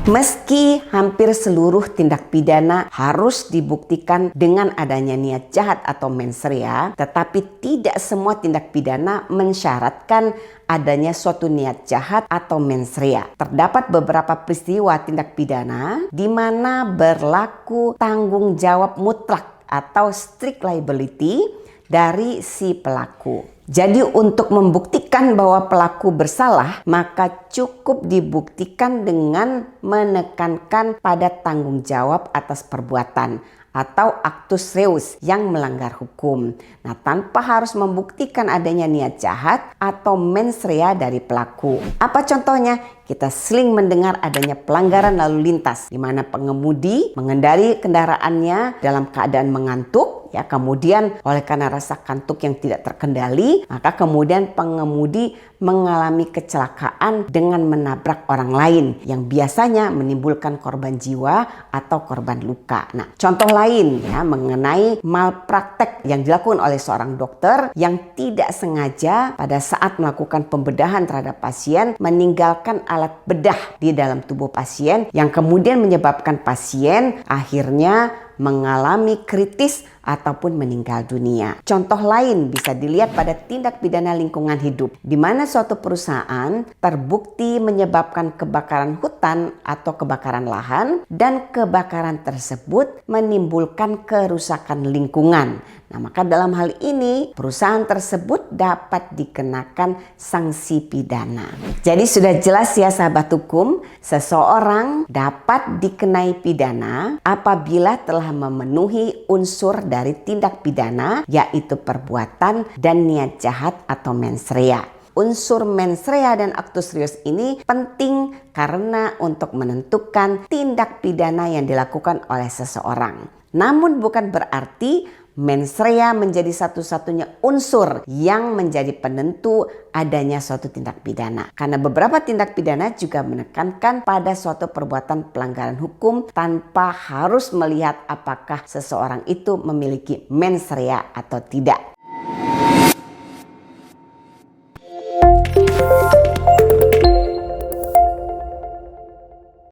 Meski hampir seluruh tindak pidana harus dibuktikan dengan adanya niat jahat atau mens rea, tetapi tidak semua tindak pidana mensyaratkan adanya suatu niat jahat atau mens rea. Terdapat beberapa peristiwa tindak pidana di mana berlaku tanggung jawab mutlak atau strict liability dari si pelaku. Jadi untuk membuktikan bahwa pelaku bersalah, maka cukup dibuktikan dengan menekankan pada tanggung jawab atas perbuatan atau actus reus yang melanggar hukum. Nah, tanpa harus membuktikan adanya niat jahat atau mens rea dari pelaku. Apa contohnya? Kita sering mendengar adanya pelanggaran lalu lintas di mana pengemudi mengendari kendaraannya dalam keadaan mengantuk, ya, kemudian oleh karena rasa kantuk yang tidak terkendali, maka kemudian pengemudi mengalami kecelakaan dengan menabrak orang lain yang biasanya menimbulkan korban jiwa atau korban luka. Nah, contoh lain ya mengenai malpraktek yang dilakukan oleh seorang dokter yang tidak sengaja pada saat melakukan pembedahan terhadap pasien meninggalkan alat bedah di dalam tubuh pasien yang kemudian menyebabkan pasien akhirnya mengalami kritis ataupun meninggal dunia. Contoh lain bisa dilihat pada tindak pidana lingkungan hidup, di mana suatu perusahaan terbukti menyebabkan kebakaran hutan atau kebakaran lahan dan kebakaran tersebut menimbulkan kerusakan lingkungan. Nah, maka dalam hal ini perusahaan tersebut dapat dikenakan sanksi pidana. Jadi sudah jelas ya sahabat hukum, seseorang dapat dikenai pidana apabila telah memenuhi unsur dari tindak pidana, yaitu perbuatan dan niat jahat atau mens rea. Unsur mens rea dan actus reus ini penting karena untuk menentukan tindak pidana yang dilakukan oleh seseorang. Namun bukan berarti mens rea menjadi satu-satunya unsur yang menjadi penentu adanya suatu tindak pidana. Karena beberapa tindak pidana juga menekankan pada suatu perbuatan pelanggaran hukum tanpa harus melihat apakah seseorang itu memiliki mens rea atau tidak.